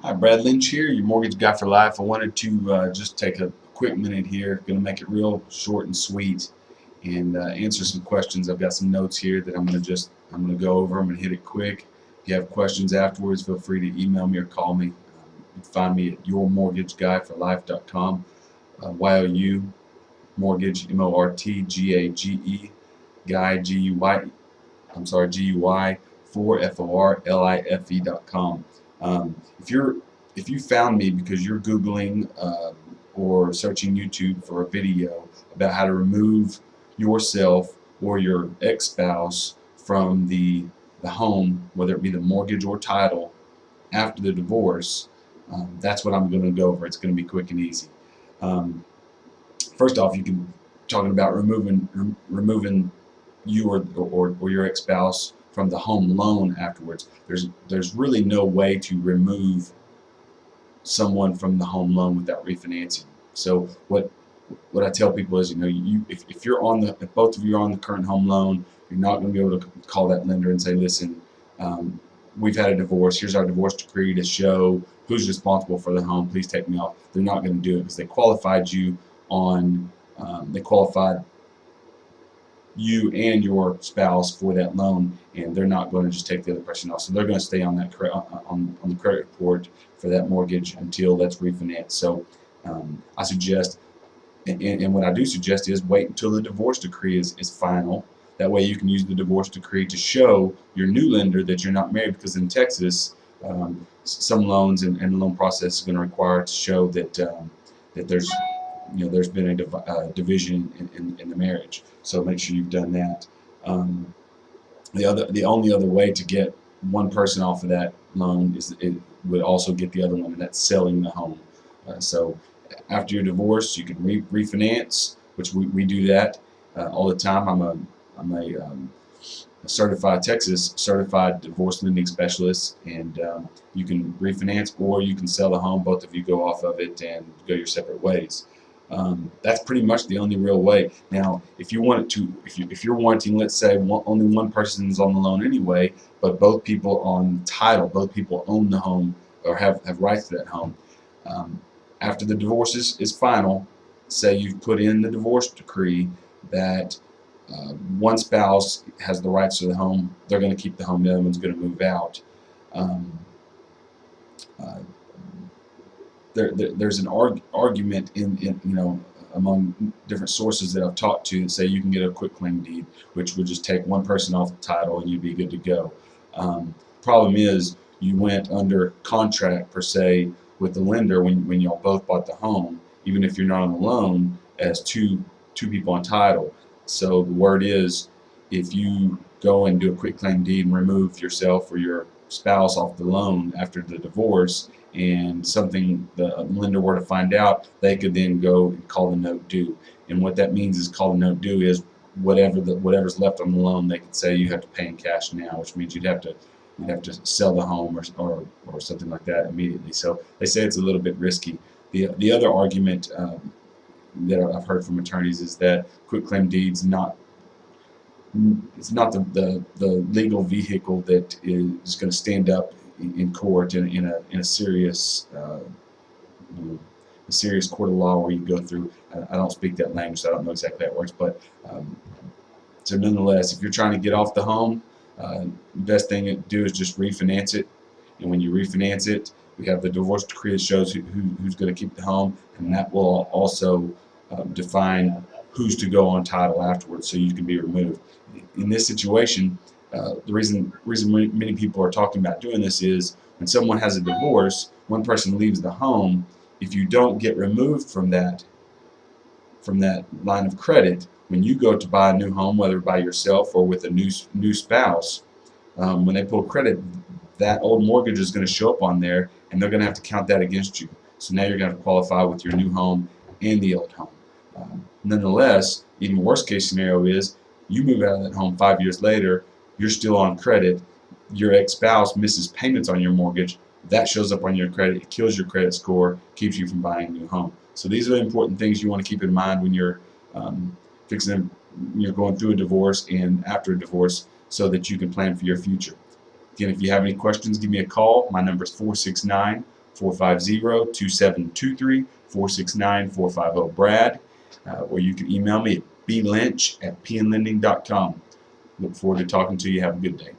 Hi, Brad Lynch here, your mortgage guy for life. I wanted to just take a quick minute here. Going to make it real short and sweet, and answer some questions. I've got some notes here that I'm going to go over. I'm going to hit it quick. If you have questions afterwards, feel free to email me or call me. You can find me at yourmortgageguyforlife.com. YOU mortgage MORTGAGE guy GUY. I'm sorry, GUY for FORLIFE.com. If you found me because you're Googling or searching YouTube for a video about how to remove yourself or your ex-spouse from the home, whether it be the mortgage or title, after the divorce, that's what I'm going to go over. It's going to be quick and easy. Um, First off, you can talking about removing you or your ex-spouse from the home loan afterwards. There's really no way to remove someone from the home loan without refinancing. So what I tell people is, if you're on the if both of you are on the current home loan, you're not going to be able to call that lender and say, listen, we've had a divorce. Here's our divorce decree to show who's responsible for the home. Please take me off. They're not going to do it because they qualified you on they qualified you and your spouse for that loan, and they're not going to just take the other person off. So they're going to stay on that on the credit report for that mortgage until that's refinanced. So I suggest, and what I do suggest is wait until the divorce decree is final. That way you can use the divorce decree to show your new lender that you're not married, because in Texas, some loans and the loan process is going to require to show that that there's been a division in the marriage. So make sure you've done that. The only other way to get one person off of that loan is it would also get the other one, and that's selling the home. So after your divorce, you can refinance, which we do that all the time. I'm a certified Texas certified divorce lending specialist, and you can refinance or you can sell the home. Both of you go off of it and go your separate ways. That's pretty much the only real way. Now, if you want to, if you're wanting, let's say only one person is on the loan anyway, but both people on title, both people own the home or have rights to that home. After the divorce is final, say you've put in the divorce decree that one spouse has the rights to the home, they're going to keep the home, the other one's going to move out. Um, uh, there's an argument in among different sources that I've talked to that say you can get a quick claim deed, which would just take one person off the title and you'd be good to go. Problem is, you went under contract per se with the lender when y'all both bought the home, even if you're not on the loan, as two people on title. So the word is, if you go and do a quick claim deed and remove yourself or your spouse off the loan after the divorce, and something the lender were to find out, they could then go and call the note due. And what that means is, call the note due is whatever's left on the loan, they could say you have to pay in cash now, which means you'd have to sell the home or something like that immediately. So they say it's a little bit risky. The other argument that I've heard from attorneys is that quitclaim deeds it's not the legal vehicle that is going to stand up in court in a serious a serious court of law where you go through. I don't speak that language, so I don't know exactly how it works, but so nonetheless, if you're trying to get off the home, the best thing to do is just refinance it. And when you refinance it, we have the divorce decree that shows who's going to keep the home, and that will also define who's to go on title afterwards, so you can be removed. In this situation, the reason many people are talking about doing this is, when someone has a divorce, one person leaves the home. If you don't get removed from that line of credit, when you go to buy a new home, whether by yourself or with a new spouse, when they pull credit, that old mortgage is going to show up on there, and they're going to have to count that against you. So now you're going to qualify with your new home and the old home. Nonetheless, even worst case scenario is you move out of that home 5 years later, you're still on credit, your ex-spouse misses payments on your mortgage, that shows up on your credit, it kills your credit score, keeps you from buying a new home. So these are the important things you want to keep in mind when you're going through a divorce and after a divorce, so that you can plan for your future. Again, if you have any questions, give me a call. My number is 469 450-2723, 469-450-BRAD, or you can email me at blynch@pnlending.com. Look forward to talking to you. Have a good day.